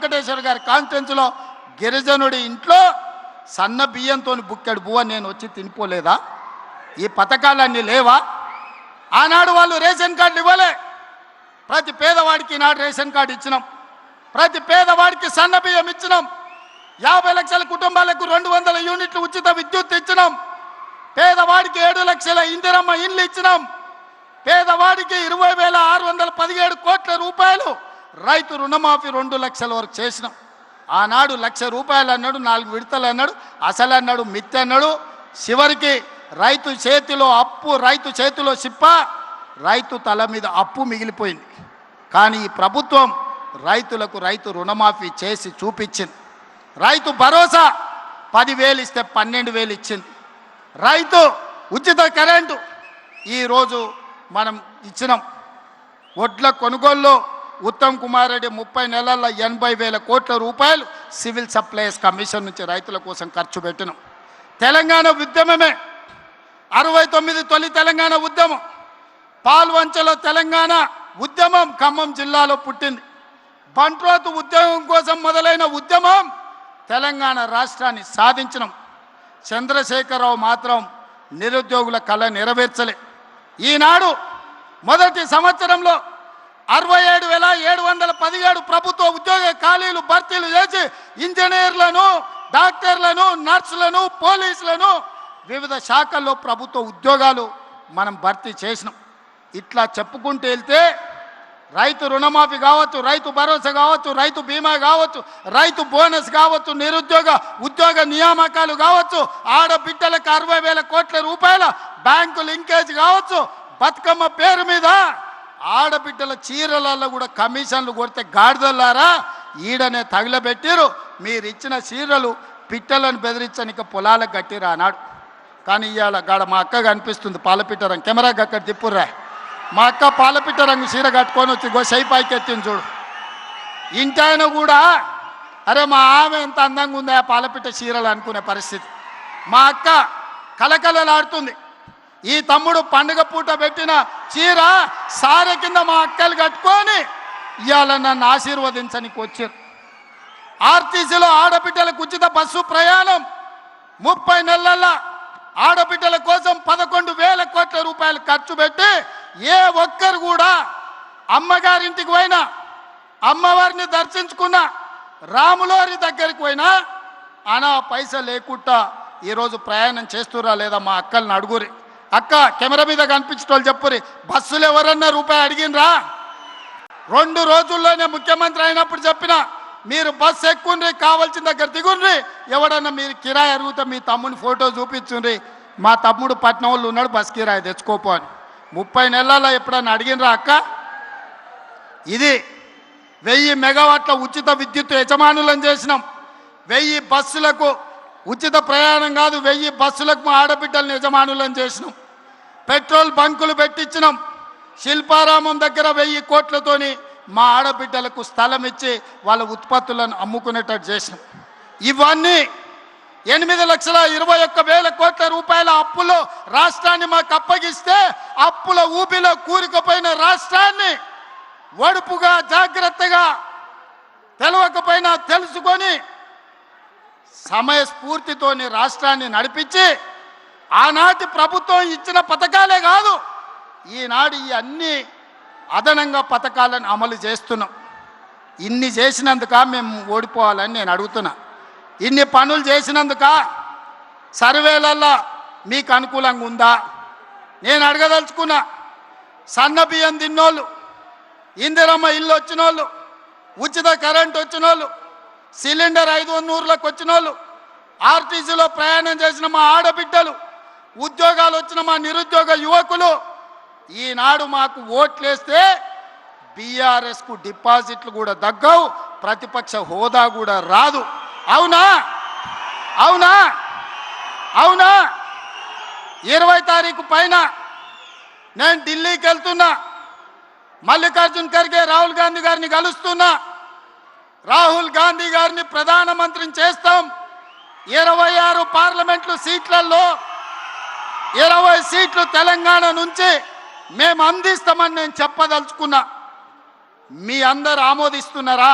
వెంకటేశ్వర గారి కాన్స్టిట్యున్సీలో గిరిజనుడి ఇంట్లో సన్న బియ్యంతో బుక్కెడు బువ్వ నేను వచ్చి తినిపోలేదా? ఈ పథకాలన్నీ లేవా? ఆనాడు వాళ్ళు రేషన్ కార్డులు ఇవ్వలే. ప్రతి పేదవాడికి నాడు రేషన్ కార్డు ఇచ్చినాం. ప్రతి పేదవాడికి సన్న బియ్యం ఇచ్చినాం. 50 లక్షల కుటుంబాలకు 200 యూనిట్లు ఉచిత విద్యుత్ ఇచ్చినాం. పేదవాడికి 7 లక్షల ఇందిరమ్మ ఇండ్లు ఇచ్చినాం. పేదవాడికి 20,617 కోట్ల రూపాయలు రైతు రుణమాఫీ 2 లక్షల వరకు చేసినాం. ఆనాడు ₹1,00,000 అన్నాడు, 4 విడతలు అన్నాడు, అసలు అన్నాడు, మిత్తి అన్నాడు. చివరికి రైతు చేతిలో అప్పు, రైతు చేతిలో సిప్ప, రైతు తల మీద అప్పు మిగిలిపోయింది. కానీ ఈ ప్రభుత్వం రైతులకు రైతు రుణమాఫీ చేసి చూపించింది. రైతు భరోసా 10,000 ఇస్తే 12,000 ఇచ్చింది. రైతు ఉచిత కరెంటు ఈరోజు మనం ఇచ్చినాం. వడ్ల కొనుగోలులో ఉత్తమ్ కుమార్ రెడ్డి 30 నెలల్లో 80,000 కోట్ల రూపాయలు సివిల్ సప్లైస్ కమిషన్ నుంచి రైతుల కోసం ఖర్చు పెట్టినాం. తెలంగాణ ఉద్యమమే 69 తొలి తెలంగాణ ఉద్యమం. పాల్వంచలో తెలంగాణ ఉద్యమం ఖమ్మం జిల్లాలో పుట్టింది. బంట్రోతు ఉద్యమం కోసం మొదలైన ఉద్యమం తెలంగాణ రాష్ట్రాన్ని సాధించినాం. చంద్రశేఖరరావు మాత్రం నిరుద్యోగుల కళ నెరవేర్చలే. ఈనాడు మొదటి సంవత్సరంలో 67,717 ప్రభుత్వ ఉద్యోగ ఖాళీలు భర్తీలు చేసి ఇంజనీర్లను, డాక్టర్లను, నర్సులను, పోలీసులను వివిధ శాఖల్లో ప్రభుత్వ ఉద్యోగాలు మనం భర్తీ చేసినాం. ఇట్లా చెప్పుకుంటూ వెళ్తే రైతు రుణమాఫీ కావచ్చు, రైతు భరోసా కావచ్చు, రైతు బీమా కావచ్చు, రైతు బోనస్ కావచ్చు, నిరుద్యోగ ఉద్యోగ నియామకాలు కావచ్చు, ఆడబిడ్డలకు 60,000 కోట్ల రూపాయల బ్యాంకు లింకేజ్ కావచ్చు, బతుకమ్మ పేరు మీద ఆడబిడ్డల చీరలలో కూడా కమిషన్లు కొడితే గాడిదలారా ఈడనే తగిలబెట్టిరు. మీరు ఇచ్చిన చీరలు పిట్టలను బెదిరించనిక పొలాలకు కట్టిరా అన్నాడు. కానీ ఇవాళ గాడ మా అక్క కనిపిస్తుంది పాలపిట్ట రంగు, కెమెరాకి అక్కడ తిప్పుర్రా. మా అక్క పాలపిట్ట రంగు చీర కట్టుకొని వచ్చి సైపాయికి ఎత్తింది చూడు. ఇంటాయన కూడా అరే మా ఆమె ఎంత అందంగా ఉందా పాలపిట్ట చీరలు అనుకునే పరిస్థితి. మా అక్క కలకలలాడుతుంది. ఈ తమ్ముడు పండుగ పూట పెట్టిన చీర సారె కింద మా అక్కలు కట్టుకొని ఇవాళ నన్ను ఆశీర్వదించడానికి వచ్చారు. ఆర్టీసీలో ఆడబిడ్డలకు ఉచిత బస్సు ప్రయాణం 30 నెలల్లో ఆడబిడ్డల కోసం 11,000 కోట్ల రూపాయలు ఖర్చు పెట్టి ఏ ఒక్కరు కూడా అమ్మగారింటికి పోయినా, అమ్మవారిని దర్శించుకున్నా, రాములోరి దగ్గరికి పోయినా అనా పైసలు లేకుండా ఈరోజు ప్రయాణం చేస్తురా లేదా మా అక్కల్ని అడుగురి. అక్క కెమెరా మీద కనిపించటోళ్ళు చెప్పురి, బస్సులు ఎవరన్నా రూపాయి అడిగినరా? 2 రోజుల్లోనే ముఖ్యమంత్రి అయినప్పుడు చెప్పిన మీరు బస్సు ఎక్కుండ్రి, కావాల్సిన దగ్గర దిగుండ్రి, ఎవడన్నా మీరు కిరాయి అడిగితే మీ తమ్ముని ఫోటో చూపించుండ్రి, మా తమ్ముడు పట్నం వాళ్ళు ఉన్నాడు బస్ కిరాయి తెచ్చుకోపో అని. 30 నెలల్లో ఎప్పుడన్నా అడిగినరా అక్క? ఇది 1000 మెగావాట్ల ఉచిత విద్యుత్ యజమానులను చేసినాం. 1000 బస్సులకు ఉచిత ప్రయాణం కాదు, 1000 బస్సులకు మా ఆడబిడ్డలను యజమానులను చేసినాం. పెట్రోల్ బంకులు పెట్టించినాం. శిల్పారామం దగ్గర 1000 కోట్లతోని మా ఆడబిడ్డలకు స్థలం ఇచ్చి వాళ్ళ ఉత్పత్తులను అమ్ముకునేటట్టు చేసినాం. ఇవన్నీ 8,21,000 కోట్ల రూపాయల అప్పులో రాష్ట్రాన్ని మాకు అప్పగిస్తే అప్పుల ఊబిలో కూరుకుపోయిన రాష్ట్రాన్ని ఒడుపుగా జాగ్రత్తగా తెలవకపోయినా తెలుసుకొని సమయస్ఫూర్తితోని రాష్ట్రాన్ని నడిపించి ఆనాటి ప్రభుత్వం ఇచ్చిన పథకాలే కాదు ఈనాడు ఈ అన్ని అదనంగా పథకాలను అమలు చేస్తున్నాం. ఇన్ని చేసినందుక మేము ఓడిపోవాలని నేను అడుగుతున్నా. ఇన్ని పనులు చేసినందుక సర్వేలల్లో మీకు అనుకూలంగా ఉందా? నేను అడగదలుచుకున్నా. సన్న బియ్యం తిన్నోళ్ళు, ఇందిరమ్మ ఇల్లు వచ్చిన వాళ్ళు, ఉచిత కరెంట్ వచ్చిన వాళ్ళు, సిలిండర్ 500లకు వచ్చిన వాళ్ళు, ఆర్టీసీలో ప్రయాణం చేసిన మా ఆడబిడ్డలు, ఉద్యోగాలు వచ్చిన మా నిరుద్యోగ యువకులు ఈనాడు మాకు ఓట్లేస్తే బీఆర్ఎస్కు డిపాజిట్లు కూడా దగ్గవు, ప్రతిపక్ష హోదా కూడా రాదు. అవునా? అవునా? అవునా? 20 తారీఖు పైన నేను ఢిల్లీకి వెళ్తున్నా. మల్లికార్జున్ ఖర్గే రాహుల్ గాంధీ గారిని కలుస్తున్నా. రాహుల్ గాంధీ గారిని ప్రధానమంత్రిని చేస్తాం. 26 పార్లమెంట్లు సీట్లలో 20 సీట్లు తెలంగాణ నుంచి మేము అందిస్తామని నేను చెప్పదలుచుకున్నా. మీ అందరు ఆమోదిస్తున్నారా?